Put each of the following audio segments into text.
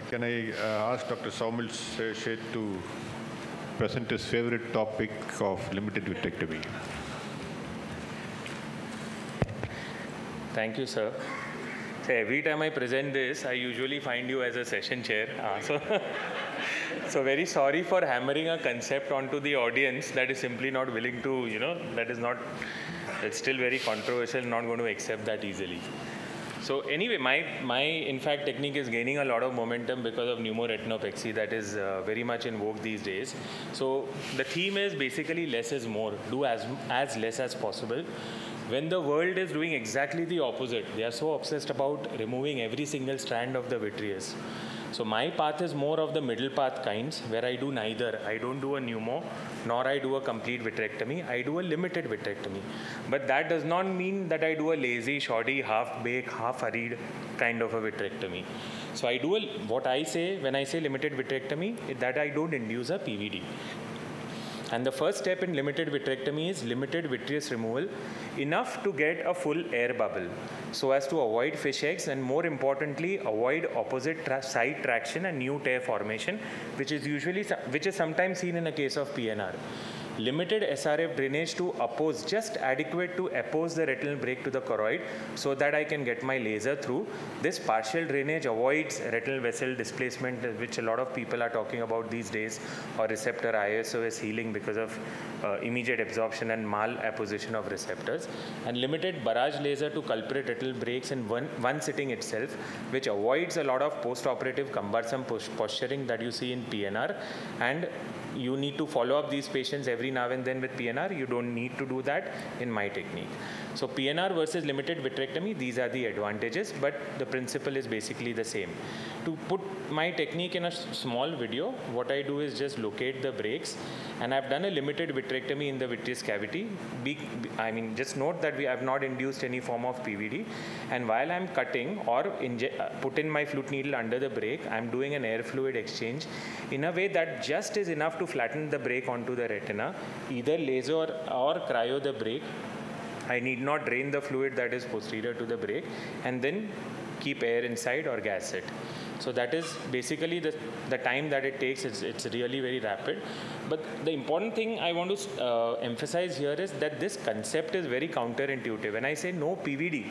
Can I ask Dr. Saumil Sheth to present his favorite topic of limited vitrectomy? Thank you, sir. So every time I present this, I usually find you as a session chair. So very sorry for hammering a concept onto the audience that is simply not willing to, it's still very controversial, not going to accept that easily. So anyway, my in fact technique is gaining a lot of momentum because of pneumoretinopexy that is very much in vogue these days. So the theme is basically less is more, do as less as possible. When the world is doing exactly the opposite, they are so obsessed about removing every single strand of the vitreous. So my path is more of the middle path kinds, where I do neither. I don't do a pneumo, nor I do a complete vitrectomy. I do a limited vitrectomy. But that does not mean that I do a lazy, shoddy, half-baked, half-hurried kind of a vitrectomy. So I do what I say when I say limited vitrectomy, is that I don't induce a PVD. And the first step in limited vitrectomy is limited vitreous removal, enough to get a full air bubble, so as to avoid fish eggs and more importantly, avoid opposite side traction and new tear formation, which is sometimes seen in a case of PNR. Limited SRF drainage to oppose, just adequate to oppose the retinal break to the choroid so that I can get my laser through. This partial drainage avoids retinal vessel displacement, which a lot of people are talking about these days, or receptor ISOS healing because of immediate absorption and malapposition of receptors. And limited barrage laser to culprit retinal breaks in one sitting itself, which avoids a lot of post-operative cumbersome posturing that you see in PNR. And you need to follow up these patients every now and then with PNR. You don't need to do that in my technique. So PNR versus limited vitrectomy, these are the advantages, but the principle is basically the same. To put my technique in a small video, what I do is just locate the breaks, and I've done a limited vitrectomy in the vitreous cavity. Just note that we have not induced any form of PVD, and while I'm cutting or put in my flute needle under the break, I'm doing an air fluid exchange in a way that just is enough to flatten the break onto the retina, either laser or cryo the break. I need not drain the fluid that is posterior to the break, and then keep air inside or gas it. So that is basically the time that it takes. It's really very rapid. But the important thing I want to emphasize here is that this concept is very counterintuitive. When I say no PVD,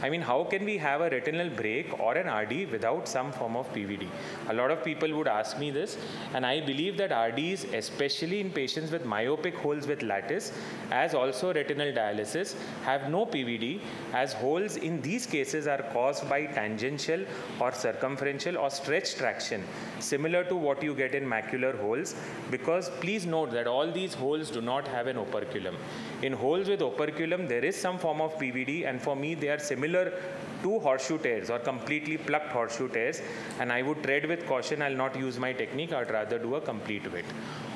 I mean, how can we have a retinal break or an RD without some form of PVD? A lot of people would ask me this, and I believe that RDs, especially in patients with myopic holes with lattice, as also retinal dialysis, have no PVD, as holes in these cases are caused by tangential or circumferential or stretch traction, similar to what you get in macular holes, because please note that all these holes do not have an operculum. In holes with operculum, there is some form of PVD, and for me, they are similar to horseshoe tears or completely plucked horseshoe tears, and I would tread with caution. I'll not use my technique. I'd rather do a complete wit.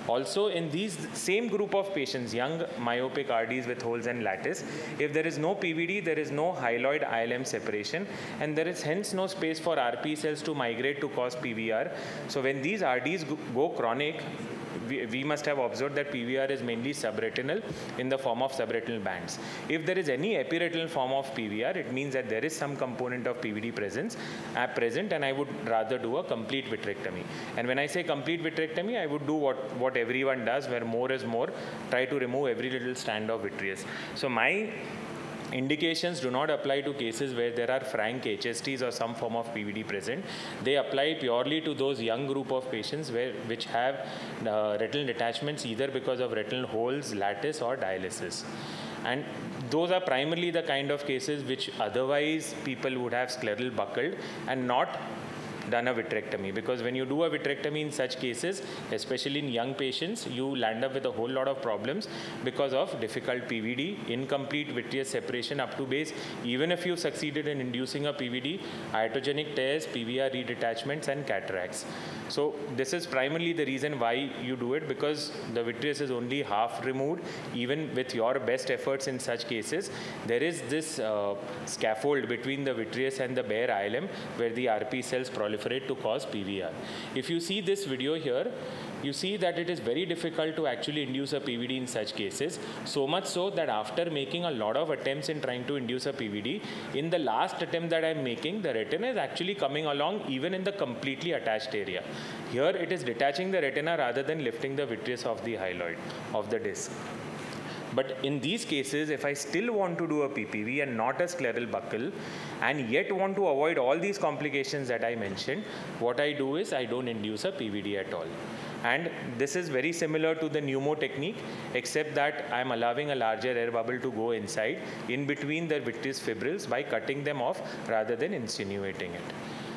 Also, in these same group of patients, young myopic RDs with holes and lattice, if there is no PVD, there is no hyaloid ILM separation, and there is hence no space for RP cells to migrate to cause PVR. So when these RDs go chronic, we must have observed that PVR is mainly subretinal in the form of subretinal bands. If there is any epiretinal form of PVR, it means that there is some component of PVD present, and I would rather do a complete vitrectomy. And when I say complete vitrectomy, I would do what everyone does, where more is more, try to remove every little strand of vitreous. So my indications do not apply to cases where there are frank HSTs or some form of PVD present. They apply purely to those young group of patients which have retinal detachments either because of retinal holes, lattice or dialysis. And those are primarily the kind of cases which otherwise people would have scleral buckled and not done a vitrectomy, because when you do a vitrectomy in such cases, especially in young patients, you land up with a whole lot of problems because of difficult PVD, incomplete vitreous separation up to base. Even if you succeeded in inducing a PVD, iatrogenic tears, PVR redetachments and cataracts. So this is primarily the reason why you do it, because the vitreous is only half removed. Even with your best efforts in such cases, there is this scaffold between the vitreous and the bare ILM where the RP cells proliferate proliferate to cause PVR. If you see this video here, you see that it is very difficult to actually induce a PVD in such cases, so much so that after making a lot of attempts in trying to induce a PVD, in the last attempt that I'm making, the retina is actually coming along even in the completely attached area. Here it is detaching the retina rather than lifting the vitreous of the hyaloid, of the disc. But in these cases, if I still want to do a PPV and not a scleral buckle, and yet want to avoid all these complications that I mentioned, what I do is I don't induce a PVD at all. And this is very similar to the pneumo technique, except that I'm allowing a larger air bubble to go inside in between the vitreous fibrils by cutting them off rather than insinuating it.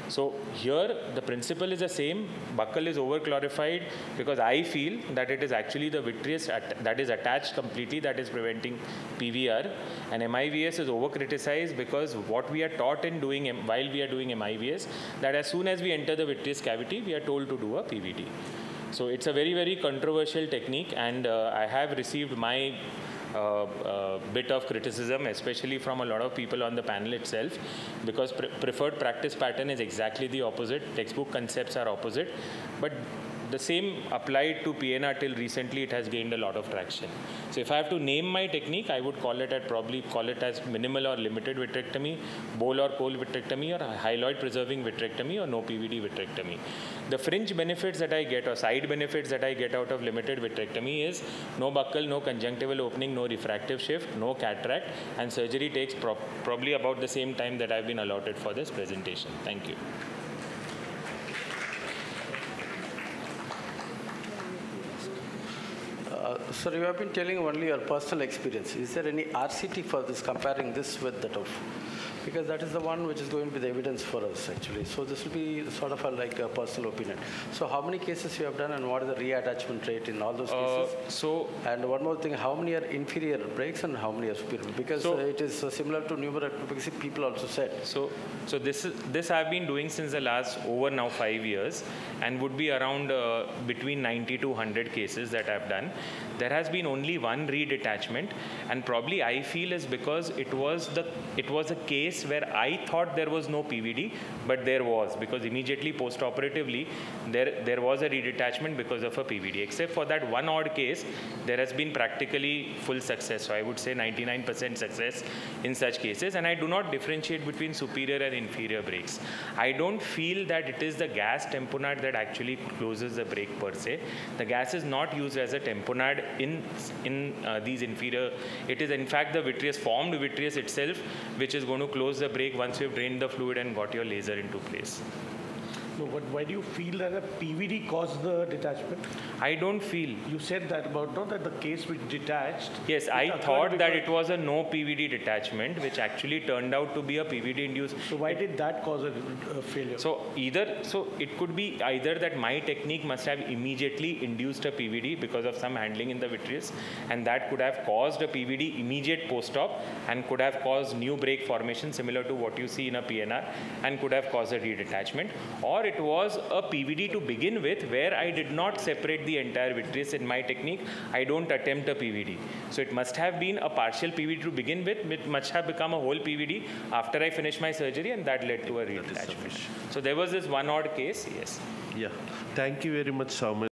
So here the principle is the same. Buckle is over-glorified because I feel that it is actually the vitreous that is attached completely that is preventing PVR, and MIVS is over-criticized because what we are taught in doing while we are doing MIVS, that as soon as we enter the vitreous cavity, we are told to do a PVD. So it's a very, very controversial technique, and I have received my bit of criticism, especially from a lot of people on the panel itself, because preferred practice pattern is exactly the opposite. Textbook concepts are opposite, but the same applied to PNR till recently. It has gained a lot of traction. So if I have to name my technique, I would probably call it as minimal or limited vitrectomy, bowl or pole vitrectomy, or hyaloid preserving vitrectomy, or no PVD vitrectomy. The fringe benefits that I get, or side benefits that I get out of limited vitrectomy is no buccal, no conjunctival opening, no refractive shift, no cataract, and surgery takes probably about the same time that I've been allotted for this presentation. Thank you. Sir, you have been telling only your personal experience. Is there any RCT for this, comparing this with that of? Because that is the one which is going to be the evidence for us, actually. So this will be sort of like a personal opinion. So how many cases you have done, and what is the reattachment rate in all those cases? And one more thing, how many are inferior breaks and how many are superior? Because it is similar to numerous people also said. So this I've been doing since the last over now 5 years, and would be around between 90 to 100 cases that I've done. There has been only one redetachment, and probably I feel is because it was a case where I thought there was no PVD, but there was, because immediately post-operatively there was a redetachment because of a PVD. Except for that one odd case, there has been practically full success. So I would say 99% success in such cases, and I do not differentiate between superior and inferior breaks. I don't feel that it is the gas tamponade that actually closes the break per se. The gas is not used as a tamponade in these inferior. It is in fact the vitreous, formed vitreous itself, which is going to close the break once you've drained the fluid and got your laser into place. No, but why do you feel that a PVD caused the detachment? I don't feel. You said that about that the case which detached. Yes, I thought that it was a no PVD detachment, which actually turned out to be a PVD induced. So why did that cause a failure? So it could be either that my technique must have immediately induced a PVD because of some handling in the vitreous, and that could have caused a PVD immediate post-op and could have caused new break formation similar to what you see in a PNR, and could have caused a redetachment, or it was a PVD to begin with where I did not separate the entire vitreous. In my technique, I don't attempt a PVD. So it must have been a partial PVD to begin with. It must have become a whole PVD after I finished my surgery, and that led to a redetachment. So there was this one odd case, yes. Yeah. Thank you very much, Saumil.